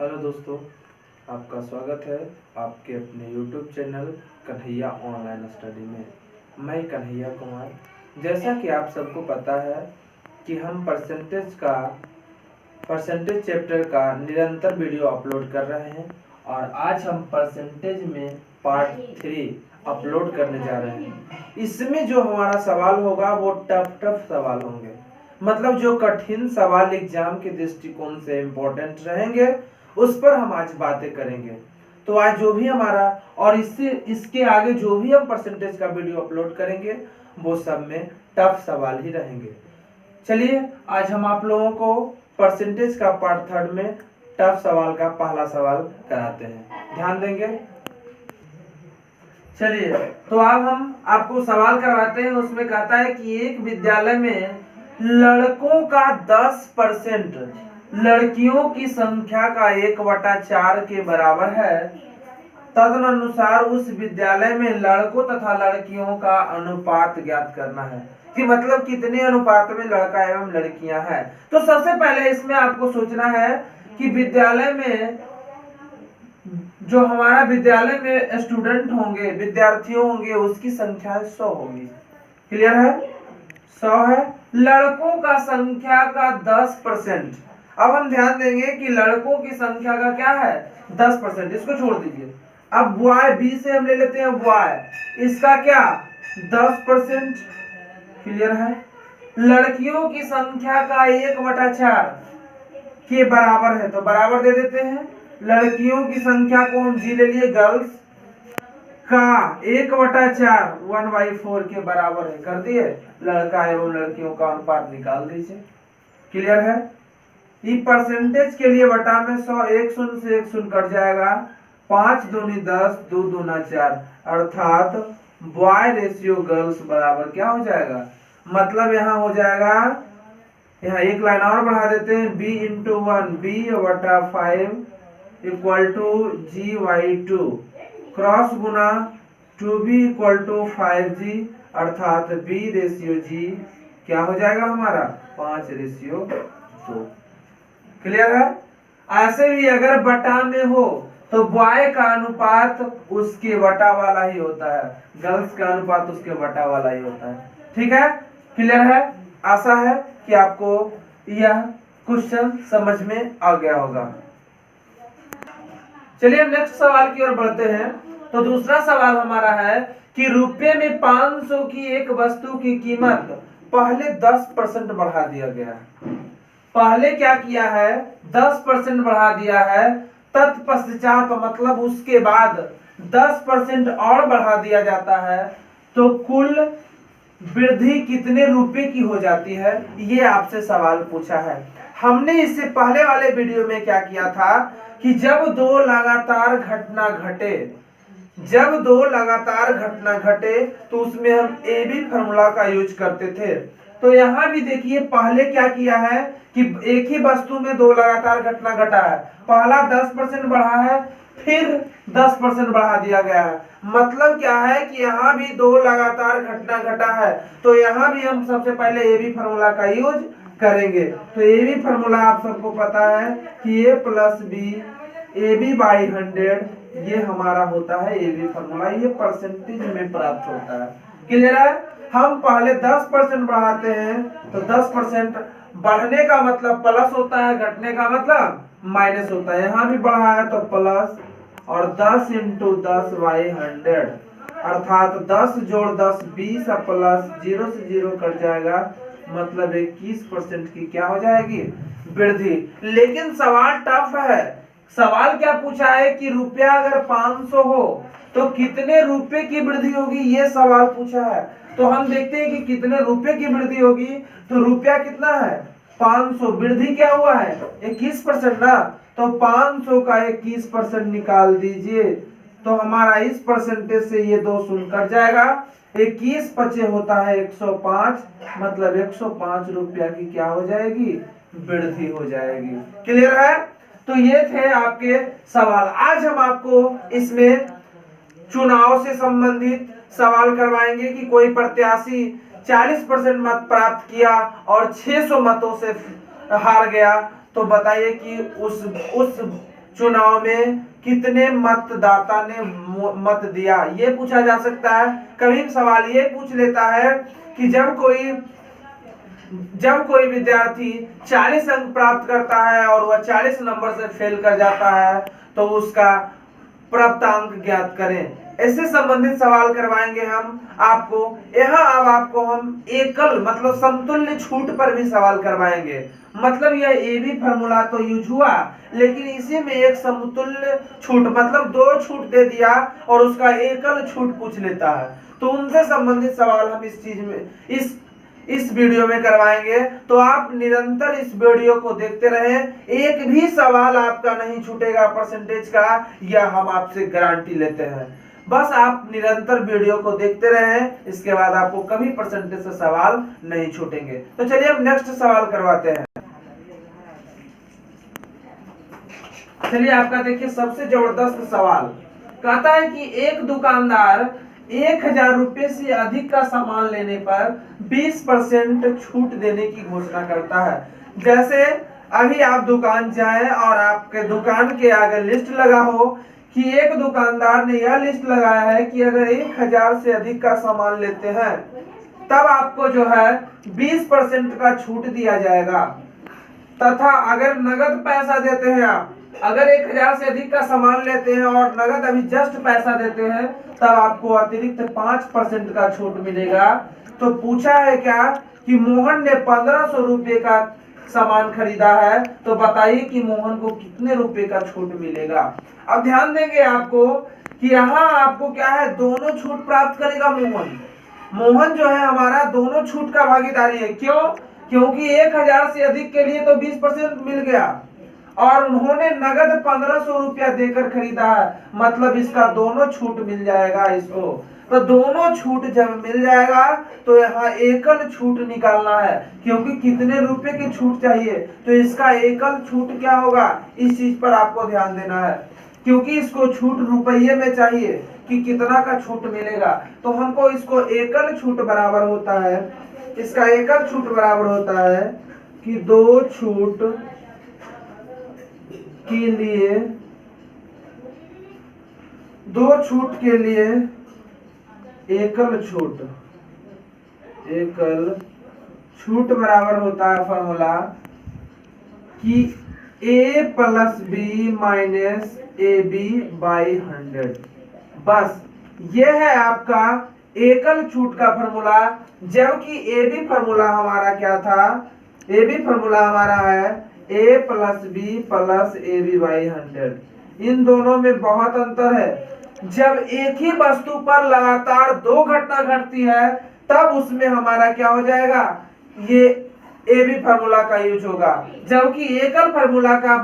Hello दोस्तों, आपका स्वागत है आपके अपने YouTube channel Kanhaiya online study में। मैं कन्हैया कुमार। जैसा कि आप सबको पता है कि हम परसेंटेज चैप्टर का निरंतर वीडियो अपलोड कर रहे हैं और आज हम परसेंटेज में पार्ट 3 अपलोड करने जा रहे हैं। इसमें जो हमारा सवाल होगा वो टफ सवाल होंगे, मतलब जो कठिन सवाल एग्जाम के दृष्टिकोण से इम्पोर्टेंट रहेंगे उस पर हम आज बातें करेंगे। तो आज जो भी हमारा और इसके आगे जो भी हम परसेंटेज का वीडियो अपलोड करेंगे वो सब में टफ सवाल ही रहेंगे। चलिए आज हम आप लोगों को परसेंटेज का पार्ट 3 में टफ सवाल का पहला सवाल कराते हैं, ध्यान देंगे। चलिए तो अब हम आपको सवाल करवाते हैं। उसमें कहता है कि एक विद्यालय में लड़कों का 10% लड़कियों की संख्या का 1/4 के बराबर है। तदनुसार उस विद्यालय में लड़कों तथा लड़कियों का अनुपात ज्ञात करना है, कि मतलब कितने अनुपात में लड़का एवं लड़कियां हैं। तो सबसे पहले इसमें आपको सोचना है कि विद्यालय में जो हमारा विद्यालय में स्टूडेंट होंगे, विद्यार्थियों होंगे, उसकी संख्या 100 होगी। क्लियर है? 100 है। लड़कों का संख्या का 10%। अब हम ध्यान देंगे कि लड़कों की संख्या का क्या है 10%, इसको छोड़ दीजिए। अब बॉय बी से हम ले लेते हैं बॉय, इसका क्या 10%। क्लियर है? लड़कियों की संख्या का 1/4 के बराबर है, तो बराबर दे देते हैं। लड़कियों की संख्या को हम जी ले लिए, गर्ल्स का 1/4 1/4 के बराबर है, कर दिए। लड़का एवं लड़कियों का अनुपात निकाल दीजिए। क्लियर है? ये परसेंटेज के लिए बटा में 100, 1 शून्य से 1 शून्य कट जाएगा। 5 दूनी 10, 2 दूना 4, अर्थात बॉय रेशियो गर्ल्स बराबर क्या हो जाएगा, मतलब यहाँ हो जाएगा, यहाँ एक लाइन और बढ़ा देते हैं, b into 1 b/5 equal to g/2 cross गुना 2b इक्वल टू 5g, अर्थात b रेशियो g क्या हो जाएगा हमारा 5/2। क्लियर है? ऐसे भी अगर बटा में हो तो बॉय का अनुपात उसके बटा वाला ही होता है, गर्ल्स का अनुपात उसके बटा वाला ही होता है। ठीक है? क्लियर है? आशा है कि आपको यह क्वेश्चन समझ में आ गया होगा। चलिए नेक्स्ट सवाल की ओर बढ़ते हैं। तो दूसरा सवाल हमारा है कि रुपये में 500 की एक वस्तु की कीमत पहले 10% बढ़ा दिया गया। पहले क्या किया है 10% बढ़ा दिया है, तत्पश्चात मतलब उसके बाद 10% और बढ़ा दिया जाता है, तो कुल वृद्धि कितने रुपए की हो जाती है, ये आपसे सवाल पूछा है। हमने इससे पहले वाले वीडियो में क्या किया था कि जब दो लगातार घटना घटे तो उसमें हम ए बी फॉर्मूला का यूज करते थे। तो यहाँ भी देखिए पहले क्या किया है कि एक ही वस्तु में 2 लगातार घटना घटा है, पहला 10% बढ़ा है, फिर 10% बढ़ा दिया गया है। मतलब क्या है कि यहाँ भी 2 लगातार घटना घटा है, तो यहाँ भी हम सबसे पहले ए बी फॉर्मूला का यूज करेंगे। तो ए बी फॉर्मूला आप सबको पता है कि a + b AB/100 ये हमारा होता है ए बी फॉर्मूला, ये परसेंटेज में प्राप्त होता है। क्लियर है? हम पहले 10% बढ़ाते हैं, तो 10% बढ़ने का मतलब प्लस होता है, घटने का मतलब माइनस होता है। यहाँ भी बढ़ा है तो प्लस, और 10 × 10/100 अर्थात 10 जोड़ 10 20 प्लस 0 से 0 कट जाएगा, मतलब 21% की क्या हो जाएगी वृद्धि। लेकिन सवाल टफ है। सवाल क्या पूछा है कि रुपया अगर 500 हो तो कितने रुपए की वृद्धि होगी, ये सवाल पूछा है। तो हम देखते हैं कि कितने रुपए की वृद्धि होगी। तो रुपया कितना है 500, वृद्धि क्या हुआ है 21% ना, तो 500 का 21% निकाल दीजिए, तो हमारा इस परसेंटेज से ये 2 शून्य कट जाएगा। 21 पचे होता है 105, मतलब 105 रुपया की क्या हो जाएगी वृद्धि हो जाएगी। क्लियर है? तो ये थे आपके सवाल। आज हम आपको इसमें चुनाव से संबंधित सवाल करवाएंगे कि कोई प्रत्याशी 40% मत प्राप्त किया और 600 मतों से हार गया, तो बताइए कि उस चुनाव में कितने मतदाता ने मत दिया, ये पूछा जा सकता है। कभी सवाल ये पूछ लेता है कि जब कोई विद्यार्थी 40 अंक प्राप्त करता है और वह 40 नंबर से फेल कर जाता है तो उसका प्राप्त अंक ज्ञात करें। इससे संबंधित सवाल करवाएंगे हम आपको। यहाँ अब आपको हम एकल मतलब समतुल्य छूट पर भी सवाल करवाएंगे। मतलब यह ए बी फॉर्मूला तो यूज हुआ, लेकिन इसी में एक समतुल्य छूट मतलब 2 छूट दे दिया और उसका एकल छूट पूछ लेता है, तो उनसे संबंधित सवाल हम इस चीज में इस वीडियो में करवाएंगे। तो आप निरंतर इस वीडियो को देखते रहें, एक भी सवाल आपका नहीं छूटेगा परसेंटेज का, यह हम आपसे गारंटी लेते हैं। बस आप निरंतर वीडियो को देखते रहें, इसके बाद आपको कभी परसेंटेज से सवाल नहीं छूटेंगे। तो चलिए हम नेक्स्ट सवाल करवाते हैं। चलिए आपका देखिए सबसे जबरदस्त सवाल कहता है कि एक दुकानदार 1000 रुपए से अधिक का सामान लेने पर 20% छूट देने की घोषणा करता है। जैसे अभी आप दुकान जाएं और आपके दुकान के आगे लिस्ट लगा हो कि एक दुकानदार ने यह लिस्ट लगाया है कि अगर 1000 से अधिक का सामान लेते हैं तब आपको जो है 20% का छूट दिया जाएगा, तथा अगर नगद पैसा देते हैं आप, अगर 1000 से अधिक का सामान लेते हैं और नगद अभी जस्ट पैसा देते हैं तब आपको अतिरिक्त 5% का छूट मिलेगा। तो पूछा है क्या कि मोहन ने 1500 रुपए का सामान खरीदा है, तो बताइए कि मोहन को कितने रुपए का छूट मिलेगा। अब ध्यान देंगे आपको कि यहाँ आपको क्या है, दोनों छूट प्राप्त करेगा मोहन जो है हमारा दोनों छूट का भागीदारी है। क्यों? क्योंकि 1000 से अधिक के लिए तो 20% मिल गया और उन्होंने नगद 1500 रुपया देकर खरीदा है, मतलब इसका दोनों छूट मिल जाएगा इसको। तो दोनों छूट जब मिल जाएगा तो यहाँ एकल छूट निकालना है, क्योंकि कितने रुपए की छूट चाहिए, तो इसका एकल छूट क्या होगा, इस चीज पर आपको ध्यान देना है, क्योंकि इसको छूट रुपये में चाहिए कि कितना का छूट मिलेगा। तो हमको इसको एकल छूट बराबर होता है, इसका एकल छूट बराबर होता है कि 2 छूट के लिए 2 छूट के लिए एकल छूट बराबर होता है फॉर्मूला कि a plus B minus A B by 100। बस ये है आपका एकल छूट का फॉर्मूला। जबकि ए बी फॉर्मूला हमारा क्या था, ए बी फॉर्मूला हमारा है a plus b plus a B by 100। इन दोनों में बहुत अंतर है। जब एक ही वस्तु पर लगातार 2 घटना घटती है तब उसमें हमारा क्या हो जाएगा, ये ए बी फॉर्मूला का यूज होगा। जबकि एकल फॉर्मूला का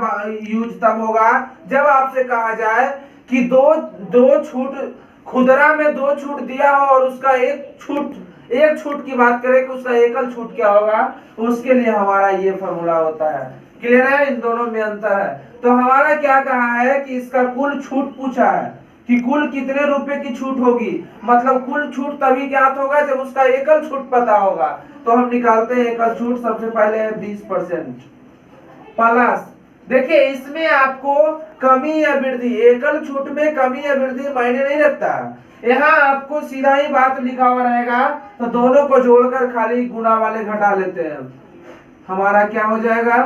यूज तब होगा जब आपसे कहा जाए कि दो छूट खुदरा में 2 छूट दिया हो और उसका एक छूट की बात करें कि उसका एकल छूट क्या होगा, उसके लिए हमारा ये फॉर्मूला होता है। क्लियर है? इन दोनों में अंतर है। तो हमारा क्या कहा है कि इसका कुल छूट पूछा है कि कुल कितने रुपए की छूट होगी, मतलब कुल छूट तभी ज्ञात होगा जब उसका एकल छूट पता होगा। तो हम निकालते हैं एकल छूट, सबसे पहले है 20% प्लस, देखिए इसमें आपको कमी या वृद्धि, एकल छूट में कमी या वृद्धि मायने नहीं रखता है। यहाँ आपको सीधा ही बात लिखा हुआ रहेगा, तो दोनों को जोड़कर खाली गुणा वाले घटा लेते हैं। हमारा क्या हो जाएगा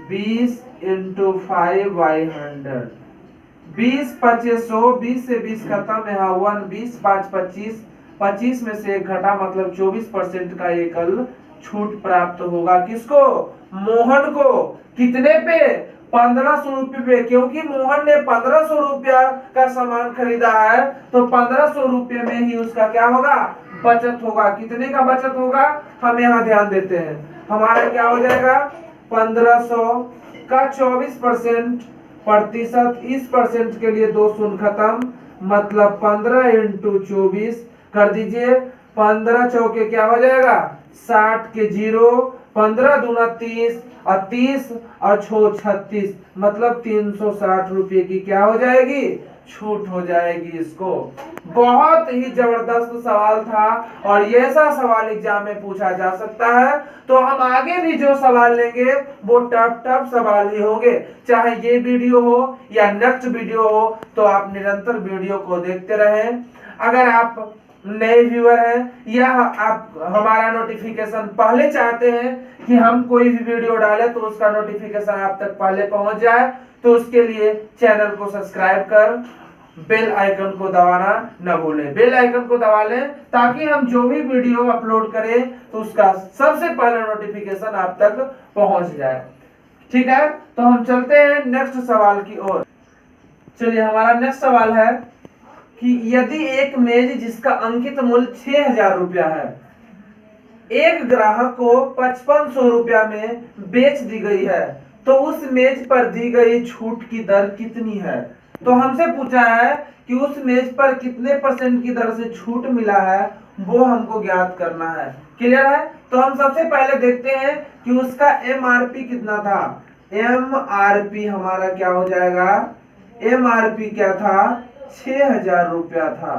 20 × 5/100। 20 5 100, 20 से 20 खत्म, यहाँ 1, 20 5 25, 25 में से 1 घटा, मतलब 24% का एकल छूट प्राप्त होगा। किसको? मोहन को। कितने पे? 1500 रुपये पे, क्योंकि मोहन ने 1500 रुपया का सामान खरीदा है, तो 1500 रुपये में ही उसका क्या होगा, बचत होगा। कितने का बचत होगा, हम यहाँ ध्यान देते हैं। हमारा क्या हो जाएगा 1500 का 24% प्रतिशत, इस परसेंट के लिए 2 शून्य खत्म, मतलब 15 × 24 कर दीजिए। 15 चौके क्या हो जाएगा 60 के 0, 15 दूना 30 और 30 और 6 36, मतलब 360 रुपये की क्या हो जाएगी छूट हो जाएगी इसको। बहुत ही जबरदस्त सवाल था और ये ऐसा सवाल एग्जाम में पूछा जा सकता है। तो हम आगे भी जो सवाल लेंगे वो टफ टफ सवाल ही होंगे, चाहे ये वीडियो हो या नेक्स्ट वीडियो हो। तो आप निरंतर वीडियो को देखते रहें। अगर आप नए व्यूअर हैं या आप हमारा नोटिफिकेशन पहले चाहते हैं कि हम कोई भी वीडियो डालें तो उसका नोटिफिकेशन आप तक पहले पहुंच जाए, तो उसके लिए चैनल को सब्सक्राइब कर बेल आइकन को दबाना न भूलें। बेल आइकन को दबा लें ताकि हम जो भी वीडियो अपलोड करें तो उसका सबसे पहले नोटिफिकेशन आप तक पहुंच जाए। ठीक है, तो हम चलते हैं नेक्स्ट सवाल की ओर। चलिए, हमारा नेक्स्ट सवाल है कि यदि एक मेज जिसका अंकित मूल्य 6,000 रुपया है, एक ग्राहक को 5500 रुपया में बेच दी गई है, तो उस मेज पर दी गई छूट की दर कितनी है? तो हमसे पूछा है कि उस मेज पर कितने % की दर से छूट मिला है, वो हमको ज्ञात करना है। क्लियर है? तो हम सबसे पहले देखते हैं कि उसका MRP कितना था। MRP हमारा क्या हो जाएगा? MRP क्या था? 6,000 रुपया था।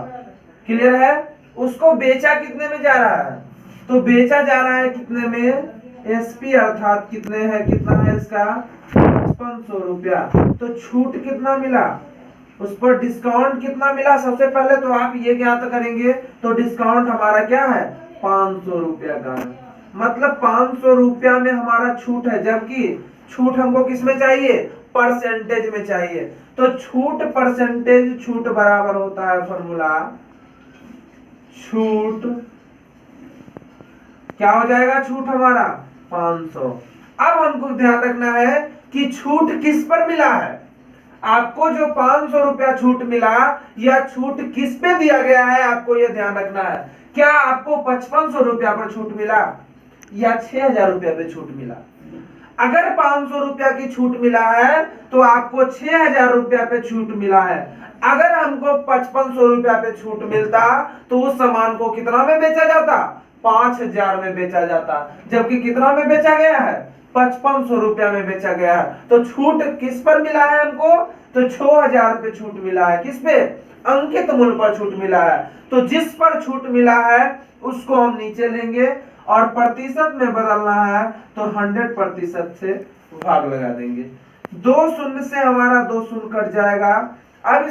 क्लियर है? उसको बेचा कितने में जा रहा है? तो बेचा जा रहा है कितने में? SP अर्थात कितने है, कितना है इसका? 5500 रुपया। तो छूट कितना मिला? उस पर डिस्काउंट कितना मिला? सबसे पहले तो आप ये ज्ञात करेंगे। तो डिस्काउंट हमारा क्या है? 500 रुपया का है। मतलब 500 रुपया में हमारा छूट है, जबकि छूट हमको किस में चाहिए? परसेंटेज में चाहिए। तो छूट परसेंटेज छूट बराबर होता है फॉर्मूला छूट, क्या हो जाएगा? छूट हमारा 500। अब हमको ध्यान रखना है कि छूट किस पर मिला है। आपको जो 500 रुपया छूट मिला या छूट किस पे दिया गया है, आपको यह ध्यान रखना है। क्या आपको 5500 रुपया पर छूट मिला या 6,000 रुपया पे छूट मिला? अगर 500 रुपया की छूट मिला है तो आपको 6,000 रुपया पे छूट मिला है। अगर हमको 5500 रुपया पे छूट मिलता तो उस सामान को कितना में बेचा जाता? 5,000 में बेचा जाता, जबकि कितना में बेचा गया है? 5500 रुपया में बेचा गया है। तो छूट किस पर मिला है हमको? तो 6,000 पे छूट मिला है। किस पे? अंकित मूल्य पर छूट मिला है। तो जिस पर छूट मिला है उसको हम नीचे लेंगे और प्रतिशत में बदलना है तो 100% से भाग लगा देंगे। 2 शून्य से हमारा 2 शून्य कट जाएगा। अब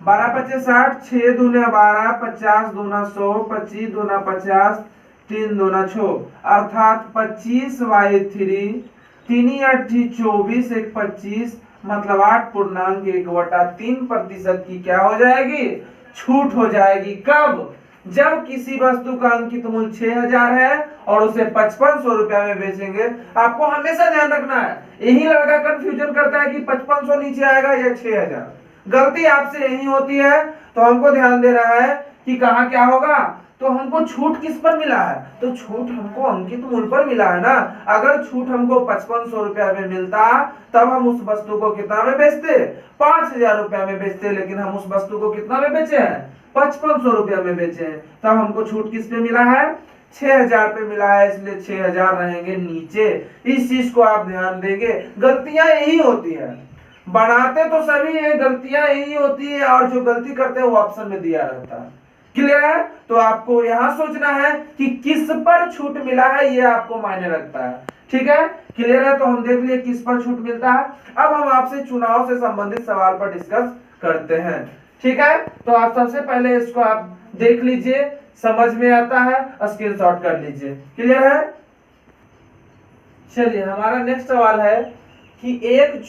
12 पच्चीस 60, 6 दूना 12, 50 दूना 100, 25 दूना 50, 3 दूना 6, अर्थात 25/3, 3 8 24, 1 25, मतलब 8.1/3% की क्या हो जाएगी? छूट हो जाएगी। कब? जब किसी वस्तु का अंकित मूल्य 6,000 है और उसे 5500 रुपया में बेचेंगे। आपको हमेशा ध्यान रखना है, यही लड़का कंफ्यूजन करता है कि 5500 नीचे आएगा या 6,000। गलती आपसे यही होती है। तो हमको ध्यान दे रहा है कि कहाँ क्या होगा। तो हमको छूट किस पर मिला है? तो छूट हमको अंकित मूल्य पर मिला है ना। अगर छूट हमको 5500 रुपया में मिलता तब हम उस वस्तु को कितना में बेचते? 5,000 रुपया में बेचते, लेकिन हम उस वस्तु को कितना में बेचे हैं? 5500 रुपया में बेचे हैं। तब हमको छूट किस पे मिला है? 6,000 पे मिला है, इसलिए 6,000 रहेंगे नीचे। इस चीज को आप ध्यान देंगे। गलतियां यही होती है, बनाते तो सभी है, गलतियां यही होती है और जो गलती करते हैं वो ऑप्शन में दिया रहता है। क्लियर है? तो आपको यहाँ सोचना है कि किस पर छूट मिला है, ये आपको मायने रखता है। ठीक है, क्लियर है? तो हम देख लिए किस पर छूट मिलता है। अब हम आपसे चुनाव से संबंधित सवाल पर डिस्कस करते हैं। ठीक है, तो आप सबसे पहले इसको आप देख लीजिए, समझ में आता है स्क्रीनशॉट कर लीजिए। क्लियर है? चलिए, हमारा नेक्स्ट सवाल है कि एक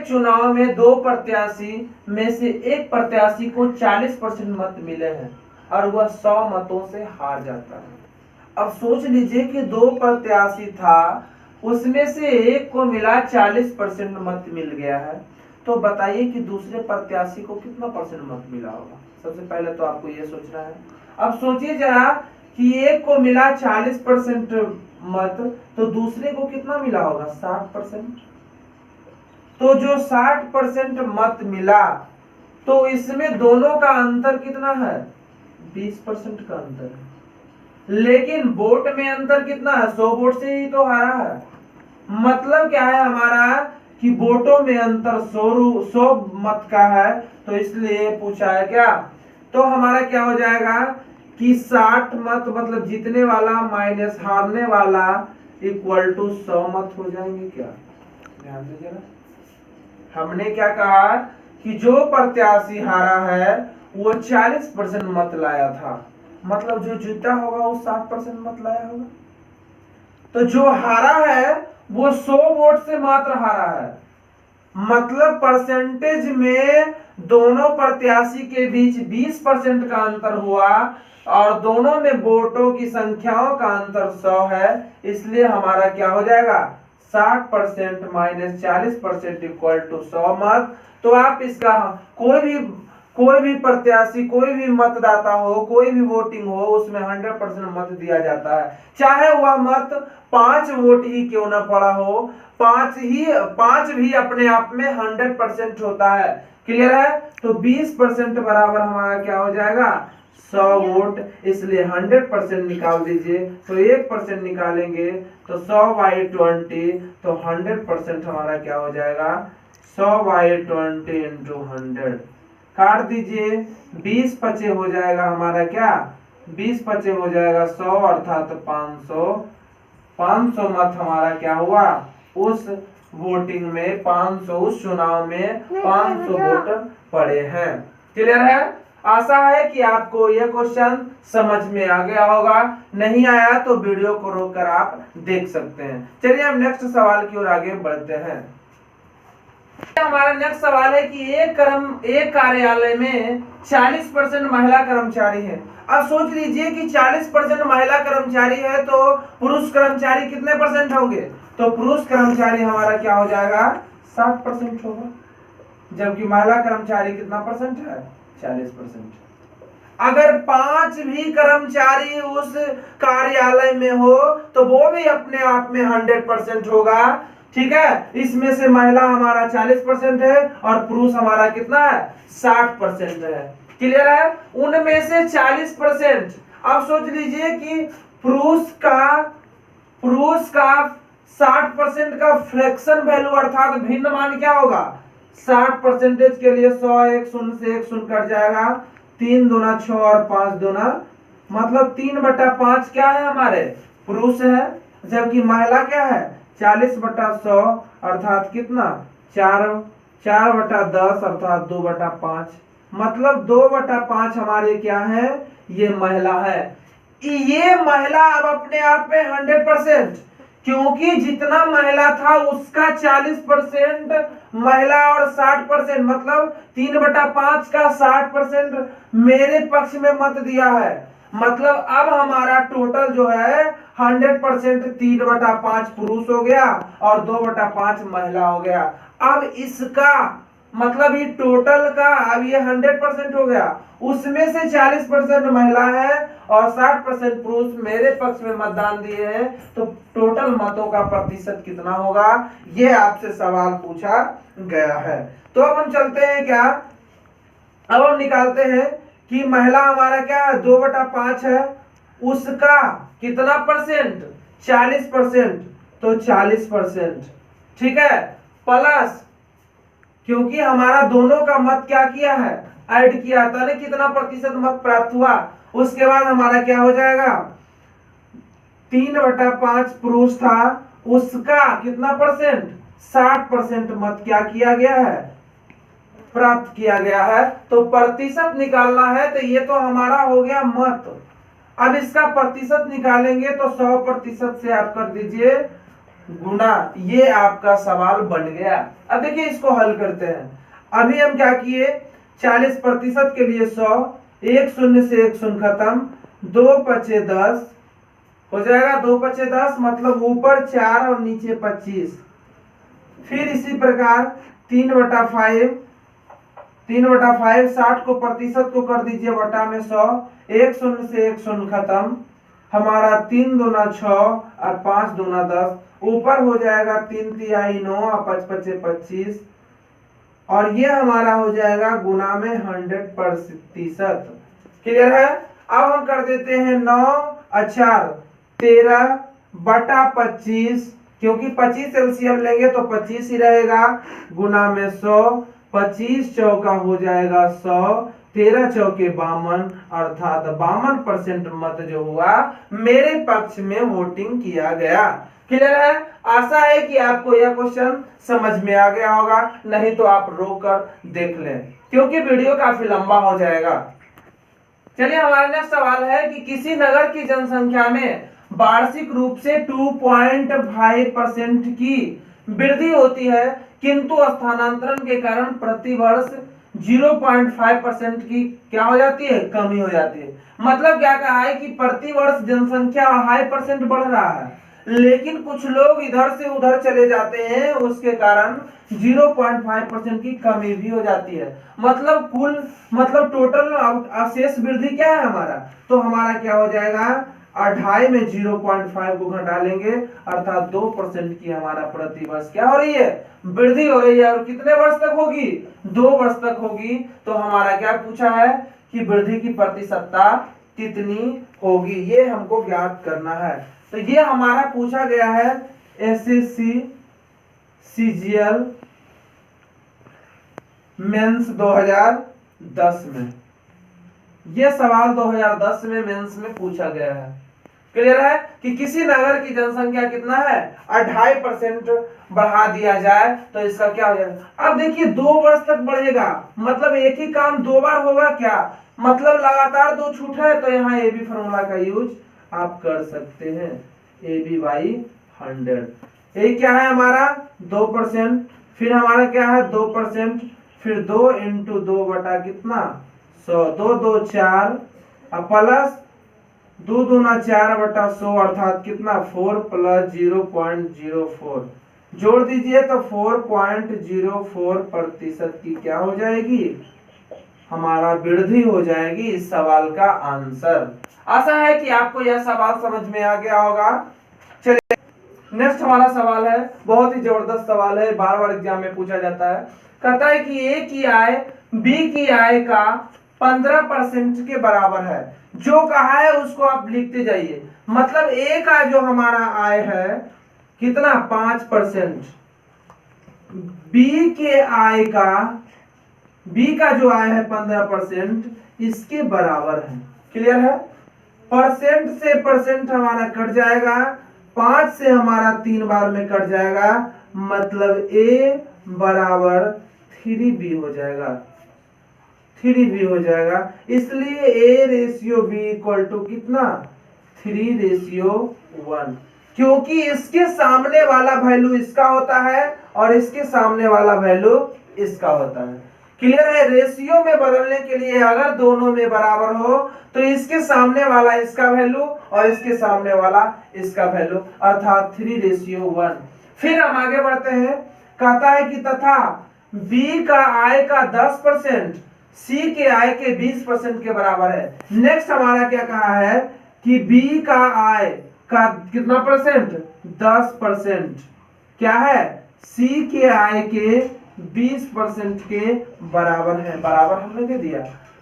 चुनाव में 2 प्रत्याशी में से एक प्रत्याशी को 40% मत मिले हैं और वह 100 मतों से हार जाता है। अब सोच लीजिए कि 2 प्रत्याशी था, उसमें से एक को मिला 40% मत मिल गया है। तो बताइए कि दूसरे प्रत्याशी को कितना % मत मिला होगा। सबसे पहले तो आपको ये सोचना है। अब सोचिए जरा कि एक को मिला 40% मत, तो दूसरे को कितना मिला होगा? 60%। तो जो 60% मत मिला, तो इसमें दोनों का अंतर कितना है? 20% का अंतर है। लेकिन वोट में अंतर कितना है? 100 वोट से ही तो हारा है। मतलब क्या है हमारा कि वोटों में अंतर 100 मत का है, तो इसलिए पूछा है क्या। तो हमारा क्या हो जाएगा कि 60 मत मतलब जीतने वाला माइनस हारने वाला इक्वल टू 100 मत हो जाएंगे। क्या ध्यान से जरा, हमने क्या कहा कि जो प्रत्याशी हारा है वो 40% मत लाया था, मतलब जो जीता होगा वो 60% मत लाया होगा। तो जो हारा है वो 100 वोट से मात्र हारा है, मतलब परसेंटेज में दोनों प्रत्याशी के बीच 20% का अंतर हुआ और दोनों में वोटों की संख्याओं का अंतर 100 है, इसलिए हमारा क्या हो जाएगा 60% माइनस 40% इक्वल टू 100 मत। तो आप इसका कोई भी प्रत्याशी, कोई भी मतदाता हो, कोई भी वोटिंग हो, उसमें 100% मत दिया जाता है, चाहे वह मत 5 वोट ही क्यों ना पड़ा हो, 5 भी अपने आप में 100% होता है। क्लियर है। तो 20% बराबर हमारा क्या हो जाएगा 100 वोट, इसलिए 100% निकाल दीजिए। तो 1% निकालेंगे तो 100/20, तो 100% हमारा क्या हो जाएगा 100/20 इंटू 100। काट दीजिए, 20 पचे हो जाएगा हमारा क्या 20 पचे हो जाएगा 100 अर्थात 500 मत हमारा क्या हुआ उस वोटिंग में 500, उस चुनाव में 500 वोट पड़े हैं। क्लियर है। आशा है कि आपको यह क्वेश्चन समझ में आ गया होगा, नहीं आया तो वीडियो को रोककर आप देख सकते हैं। चलिए हम नेक्स्ट सवाल की ओर आगे बढ़ते हैं। हमारा नेक्स्ट सवाल है कि एक कार्यालय में 40% महिला कर्मचारी है। अब सोच लीजिए कि 40% महिला कर्मचारी है तो पुरुष कर्मचारी कितने परसेंट होंगे, तो पुरुष कर्मचारी हमारा क्या हो जाएगा 60% होगा, जबकि महिला कर्मचारी कितना परसेंट है 40%। अगर 5 भी कर्मचारी उस कार्यालय में हो तो वो भी अपने आप में 100% होगा। ठीक है, इसमें से महिला हमारा 40% है और पुरुष हमारा कितना है 60% है। क्लियर है। उनमें से 40%, अब सोच लीजिए कि पुरुष का 60% का फ्रैक्शन वैल्यू अर्थात भिन्न मान क्या होगा 60% के लिए 100 एक शून्य से एक शून्य कट जाएगा, 3 दूना 6 और 5 दूना मतलब 3/5 क्या है हमारे पुरुष है, जबकि महिला क्या है 40/100 अर्थात कितना 4/10 अर्थात 2/5, मतलब 2/5 हमारे क्या है ये महिला है। ये महिला अब अपने आप में 100%, क्योंकि जितना महिला था उसका 40% महिला और 60% मतलब 3/5 का 60% मेरे पक्ष में मत दिया है, मतलब अब हमारा टोटल जो है 100% 3/5 पुरुष हो गया और 2/5 महिला हो गया। अब इसका मतलब ये टोटल का अब ये 100% हो गया, उसमें से 40% महिला है और 60% पुरुष मेरे पक्ष में मतदान दिए हैं, तो टोटल मतों का प्रतिशत कितना होगा ये आपसे सवाल पूछा गया है। तो अब हम चलते हैं क्या, अब हम निकालते हैं कि महिला हमारा क्या है 2/5 है, उसका कितना परसेंट 40%, तो 40%। ठीक है, प्लस क्योंकि हमारा दोनों का मत क्या किया है ऐड किया था ना, कितना प्रतिशत मत प्राप्त हुआ, उसके बाद हमारा क्या हो जाएगा 3/5 पुरुष था, उसका कितना परसेंट 60% मत क्या किया गया है प्राप्त किया गया है। तो प्रतिशत निकालना है, तो ये तो हमारा हो गया मत, अब इसका प्रतिशत निकालेंगे तो 100% से आप कर दीजिए गुना, ये आपका सवाल बन गया। अब देखिए इसको हल करते हैं। अभी हम क्या किए 40% के लिए 100, एक शून्य से एक शून्य खत्म, 2×5 = 10 हो जाएगा, 2×5 = 10 मतलब ऊपर 4 और नीचे 25। फिर इसी प्रकार 3/5 60 को प्रतिशत को कर दीजिए बटा में 100, एक शून्य से एक शून्य खत्म, हमारा 3 दूना 6 और 5 दूना 10, ऊपर हो जाएगा 3×3 = 9 और 5×5 = 25 और ये हमारा हो जाएगा गुना में 100%। क्लियर है। अब हम कर देते हैं 9 और 4 13/25 क्योंकि 25 एलसीएम लेंगे तो 25 ही रहेगा, गुना में 100, 25 चौका हो जाएगा 100, 13 चौके 52, अर्थात 52% मत जो हुआ मेरे पक्ष में वोटिंग किया गया। क्लियर है? आशा है कि आपको यह क्वेश्चन समझ में आ गया होगा, नहीं तो आप रोक कर देख लें क्योंकि वीडियो काफी लंबा हो जाएगा। चलिए हमारा नेक्स्ट सवाल है कि किसी नगर की जनसंख्या में वार्षिक रूप से 2.5% की वृद्धि होती है, किंतु स्थानांतरण के कारण प्रति वर्ष 0.5% की क्या हो जाती है, कमी हो जाती है। मतलब क्या कहा है कि प्रति वर्ष जनसंख्या 2.5% बढ़ रहा है, लेकिन कुछ लोग इधर से उधर चले जाते हैं, उसके कारण 0.5% की कमी भी हो जाती है। मतलब टोटल अवशेष वृद्धि क्या है हमारा, तो हमारा क्या हो जाएगा, 2.5 में 0.5 को घटा लेंगे, अर्थात 2% की हमारा प्रति वर्ष क्या हो रही है, वृद्धि हो रही है। और कितने वर्ष तक होगी, 2 वर्ष तक होगी। तो हमारा क्या पूछा है कि वृद्धि की प्रतिशतता कितनी होगी, ये हमको ज्ञात करना है। तो ये हमारा पूछा गया है एसएससी सीजीएल मेंस 2010 में। ये सवाल 2010 में मेंस में पूछा गया है। क्लियर है कि किसी नगर की जनसंख्या कितना है, 2.5% बढ़ा दिया जाए तो इसका क्या हो जाएगा। अब देखिए 2 वर्ष तक बढ़ेगा, मतलब एक ही काम 2 बार होगा क्या, मतलब लगातार 2 छूट है, तो यहाँ ए बी फॉर्मूला का यूज आप कर सकते हैं, ए बी बाई 100। ये क्या है हमारा 2%, फिर हमारा क्या है 2%, फिर 2 इंटू 2 बटा कितना 100, 2 2 4 प्लस 2 दूना 4 बटा 100, अर्थात कितना 4 प्लस 0.04 जोड़ दीजिए तो 4.04% की क्या हो जाएगी, हमारा वृद्धि हो जाएगी इस सवाल का आंसर। आशा है कि आपको यह सवाल समझ में आ गया होगा। चलिए नेक्स्ट हमारा सवाल है, बहुत ही जबरदस्त सवाल है, बार बार एग्जाम में पूछा जाता है। कहता है कि ए की आय बी की आय का 15% के बराबर है। जो कहा है उसको आप लिखते जाइए। मतलब ए का जो हमारा आय है कितना 5%, बी के आय का, बी का जो आय है 15% इसके बराबर है। क्लियर है? परसेंट से परसेंट हमारा कट जाएगा, 5 से हमारा 3 बार में कट जाएगा, मतलब ए बराबर 3b हो जाएगा, 3b हो जाएगा। इसलिए a ratio b equal to कितना 3:1, क्योंकि इसके सामने वाला वैल्यू इसका होता है और इसके सामने वाला वैल्यू इसका होता है। क्लियर है? रेशियो में बदलने के लिए अगर दोनों में बराबर हो तो इसके सामने वाला इसका वैल्यू और इसके सामने वाला इसका वैल्यू, अर्थात 3:1। फिर हम आगे बढ़ते हैं। कहता है कि तथा बी का आय का 10% सी के आय के 20% के बराबर है। नेक्स्ट हमारा क्या कहा है कि बी का आय का कितना परसेंट, 10% क्या है, सी के आय के 20% के बराबर है। बराबर हमने दे दिया,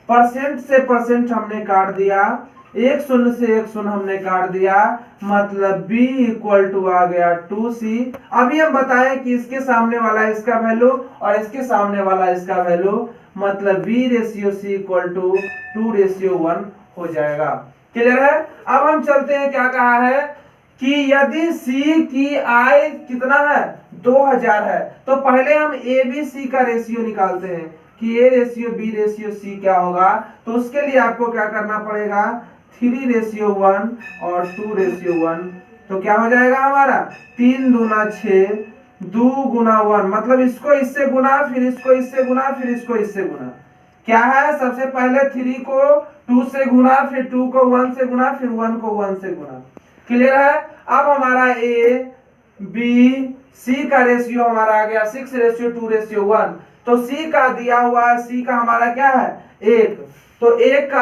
परसेंट से परसेंट हमने काट दिया, एक शून्य से एक शून्य हमने काट दिया, मतलब b इक्वल टू आ गया 2c। अभी हम बताएं कि इसके सामने वाला इसका वैल्यू और इसके सामने वाला इसका वैल्यू, मतलब b/c इक्वल टू 2:1 हो जाएगा। क्लियर है? अब हम चलते हैं, क्या कहा है कि यदि c की आय कितना है 2000 है, तो पहले हम ए बी सी का रेशियो निकालते हैं कि a ratio b ratio c क्या होगा। तो उसके लिए आपको क्या करना पड़ेगा, 3:1 और 2:1। तो क्या हो जाएगा हमारा 3 दूना 6, 2 गुना 1, मतलब इसको इससे गुना, फिर इसको इससे गुना, फिर इसको इससे गुना। क्या है, सबसे पहले 3 को 2 से गुना, फिर 2 को 1 से गुना, फिर 1 को 1 से गुना। क्लियर है? अब हमारा ए बी सी का रेशियो हमारा आ गया 6:2:1। तो सी का दिया हुआ है, सी का हमारा क्या है 1, तो एक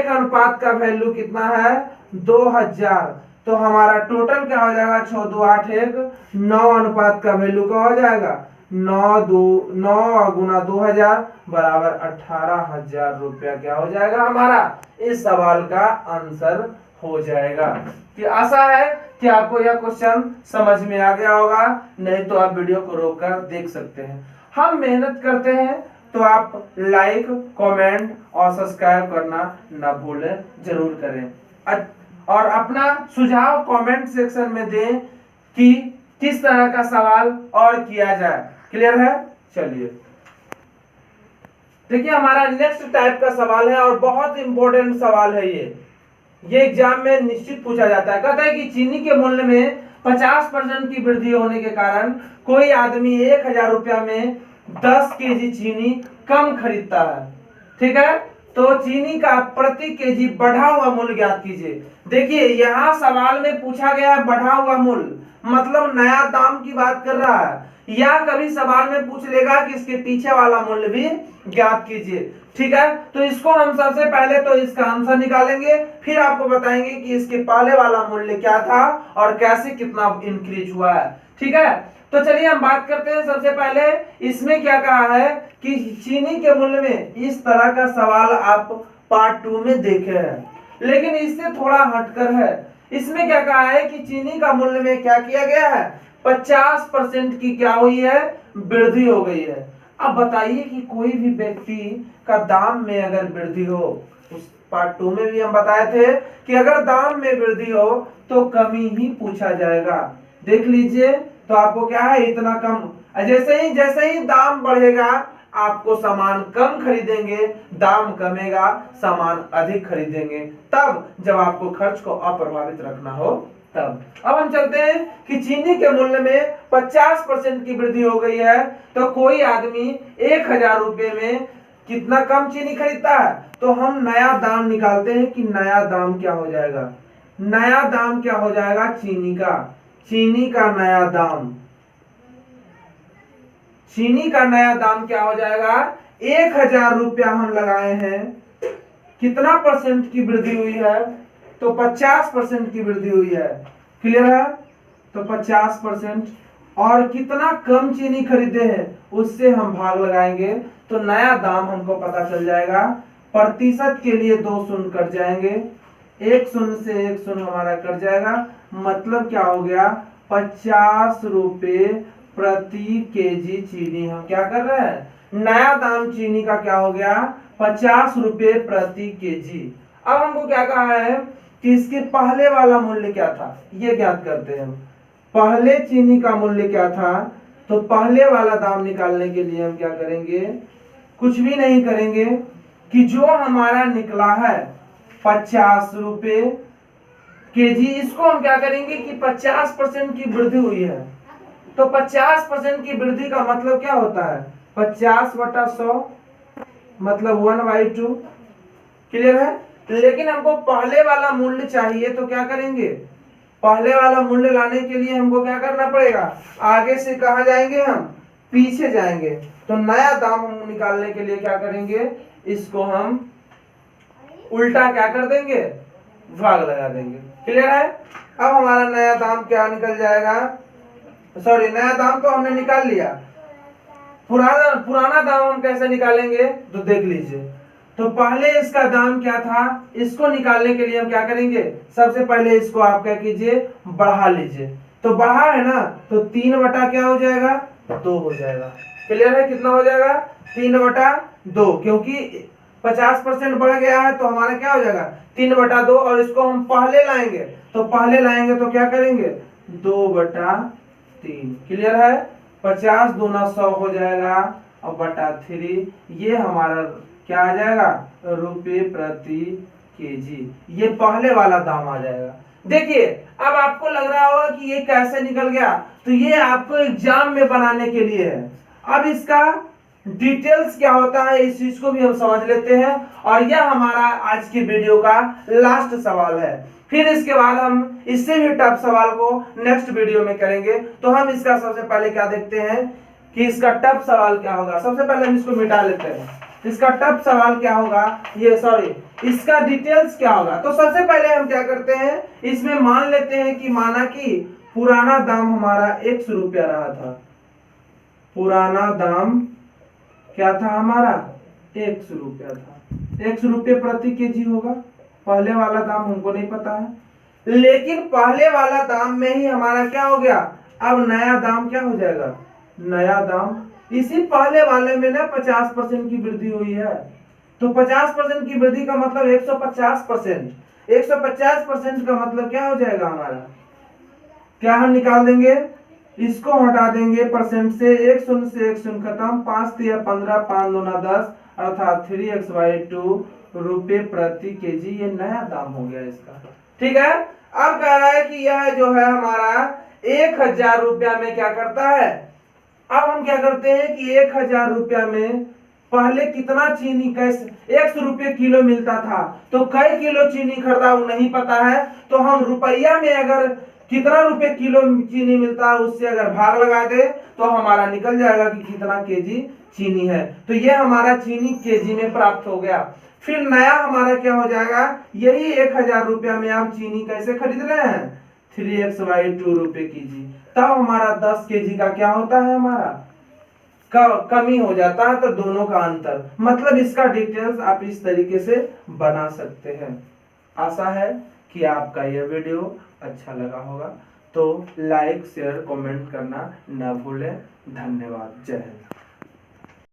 अनुपात का वैल्यू कितना है 2000। तो हमारा टोटल क्या हो जाएगा 6 2 8 1, 9 अनुपात का वैल्यू क्या हो जाएगा 9 गुना 2000 बराबर 18,000 रुपया क्या हो जाएगा हमारा इस सवाल का आंसर हो जाएगा। कि आशा है कि आपको यह क्वेश्चन समझ में आ गया होगा, नहीं तो आप वीडियो को रोककर देख सकते हैं। हम मेहनत करते हैं तो आप लाइक, कमेंट और सब्सक्राइब करना ना भूलें, जरूर करें। और अपना सुझाव कमेंट सेक्शन में दें कि किस तरह का सवाल और किया जाए। क्लियर है? चलिए देखिए, हमारा नेक्स्ट टाइप का सवाल है और बहुत इंपॉर्टेंट सवाल है ये एग्जाम में निश्चित पूछा जाता है। कहता है कि चीनी के मूल्य में 50% की वृद्धि होने के कारण कोई आदमी 1000 रुपया में 10 केजी चीनी कम खरीदता है। ठीक है, तो चीनी का प्रति केजी बढ़ा हुआ मूल्य ज्ञात कीजिए। देखिए, यहाँ सवाल में पूछा गया है बढ़ा हुआ मूल्य, मतलब नया दाम की बात कर रहा है, या कभी सवाल में पूछ लेगा कि इसके पीछे वाला मूल्य भी ज्ञात कीजिए। ठीक है, तो इसको हम सबसे पहले तो इसका आंसर निकालेंगे, फिर आपको बताएंगे कि इसके पहले वाला मूल्य क्या था और कैसे कितना इंक्रीज हुआ है। ठीक है, तो चलिए हम बात करते हैं। सबसे पहले इसमें क्या कहा है कि चीनी के मूल्य में, इस तरह का सवाल आप पार्ट 2 में देखे हैं, लेकिन इससे थोड़ा हटकर है। इसमें क्या कहा है कि चीनी का मूल्य में क्या किया गया है, 50% की क्या हुई है, वृद्धि हो गई है। अब बताइए कि कोई भी व्यक्ति का दाम में अगर वृद्धि हो, उस पार्ट 2 में भी हम बताए थे कि अगर दाम में वृद्धि हो तो कमी ही पूछा जाएगा। देख लीजिए, तो आपको क्या है, इतना कम, जैसे ही दाम बढ़ेगा आपको सामान कम खरीदेंगे, दाम कमेगा सामान अधिक खरीदेंगे, तब जब आपको खर्च को अप्रभावित रखना हो तब। अब हम चलते हैं कि चीनी के मूल्य में 50% की वृद्धि हो गई है, तो कोई आदमी 1000 रुपए में कितना कम चीनी खरीदता है, तो हम नया दाम निकालते हैं कि नया दाम क्या हो जाएगा। नया दाम क्या हो जाएगा, चीनी का नया दाम, चीनी का नया दाम क्या हो जाएगा, 1000 रुपया हम लगाए हैं, कितना परसेंट की वृद्धि हुई है, तो 50% की वृद्धि हुई है। क्लियर है, तो 50%, और कितना कम चीनी खरीदे हैं उससे हम भाग लगाएंगे, तो नया दाम हमको पता चल जाएगा। प्रतिशत के लिए 2 शून्य कट जाएंगे, 1 शून्य से 1 शून्य हमारा कट जाएगा, मतलब क्या हो गया, 50 रुपए प्रति केजी चीनी हम क्या कर रहे हैं, नया दाम चीनी का क्या हो गया, 50 रुपए प्रति केजी। अब हमको क्या कहा है कि इसके पहले वाला मूल्य क्या था, ये ज्ञात करते हैं हम। पहले चीनी का मूल्य क्या था, तो पहले वाला दाम निकालने के लिए हम क्या करेंगे, कुछ भी नहीं करेंगे, कि जो हमारा निकला है 50 रुपए केजी, इसको हम क्या करेंगे कि 50% की वृद्धि हुई है, तो 50% की वृद्धि का मतलब क्या होता है, 50/100 मतलब 1/2। क्लियर है, लेकिन हमको पहले वाला मूल्य चाहिए, तो क्या करेंगे, पहले वाला मूल्य लाने के लिए हमको क्या करना पड़ेगा, आगे से कहां जाएंगे, हम पीछे जाएंगे। तो नया दाम हम निकालने के लिए क्या करेंगे, इसको हम उल्टा क्या कर देंगे, भाग लगा देंगे। क्लियर है, अब हमारा नया दाम क्या निकल जाएगा, सॉरी नया दाम तो हमने निकाल लिया, पुराना दाम हम कैसे निकालेंगे, तो देख लीजिए। तो पहले इसका दाम क्या था, इसको निकालने के लिए हम क्या करेंगे, सबसे पहले इसको आप क्या कीजिए, बढ़ा लीजिए। तो बढ़ा है ना, तो 3 क्या हो जाएगा, 2 हो जाएगा। क्लियर है, कितना हो जाएगा, 3/2, क्योंकि 50% बढ़ गया है, तो हमारा क्या हो जाएगा, 3/2। और इसको हम पहले लाएंगे, तो क्या करेंगे, 2/3। क्लियर है, 50 दूना 100 हो जाएगा, और /3, ये हमारा क्या आ जाएगा, रुपए प्रति केजी, ये पहले वाला दाम आ जाएगा। देखिए, अब आपको लग रहा होगा कि ये कैसे निकल गया, तो ये आपको एग्जाम में बनाने के लिए है। अब इसका डिटेल्स क्या होता है, इस चीज को भी हम समझ लेते हैं, और यह हमारा आज की वीडियो का लास्ट सवाल है। फिर इसके बाद हम इससे भी टफ सवाल को नेक्स्ट वीडियो में करेंगे। तो हम इसका सबसे पहले क्या देखते हैं कि इसका टफ सवाल क्या होगा। सबसे पहले हम इसको मिटा लेते हैं, इसका टफ सवाल क्या होगा, ये सॉरी इसका डिटेल्स क्या होगा। तो सबसे पहले हम क्या करते हैं, इसमें मान लेते हैं कि माना कि पुराना दाम हमारा 100 रुपया रहा था, पुराना दाम क्या था हमारा, 100 रुपया था, 100 रुपये प्रति केजी होगा। पहले वाला दाम हमको नहीं पता है, लेकिन पहले वाला दाम में ही हमारा क्या हो गया, अब नया दाम क्या हो जाएगा, नया दाम। इसी पहले वाले में ना 50% की वृद्धि हुई है, तो 50% की वृद्धि का मतलब 150%। 150% का मतलब क्या हो जाएगा हमारा, क्या हम निकाल देंगे, इसको हटा देंगे परसेंट से, एक शून्य खत्म, 5 या 15, 5 दूना 10, अर्थात 3x/2 रुपए प्रति केजी, ये नया दाम हो गया इसका। ठीक है, अब कह रहा है कि यह जो है हमारा 1000 रुपया में क्या करता है। अब हम क्या करते हैं कि 1000 रुपया में पहले कितना चीनी कैसे 100 रुपये किलो मिलता था, तो कई किलो चीनी खरीदा वो नहीं पता है, तो हम रुपया में अगर कितना रुपए किलो चीनी मिलता है उससे अगर भाग लगा दे तो हमारा निकल जाएगा कि कितना केजी चीनी है। तो ये हमारा चीनी केजी में प्राप्त हो गया। फिर नया हमारा क्या हो जाएगा, यही 1000 रुपया में आप चीनी कैसे खरीद रहे हैं, 3x/2 रुपए केजी। तब हमारा 10 केजी का क्या होता है, हमारा कमी हो जाता है, तो दोनों का अंतर। मतलब इसका डिटेल्स आप इस तरीके से बना सकते हैं। आशा है कि आपका यह वीडियो अच्छा लगा होगा, तो लाइक शेयर कमेंट करना न भूलें। धन्यवाद। जय हिंद।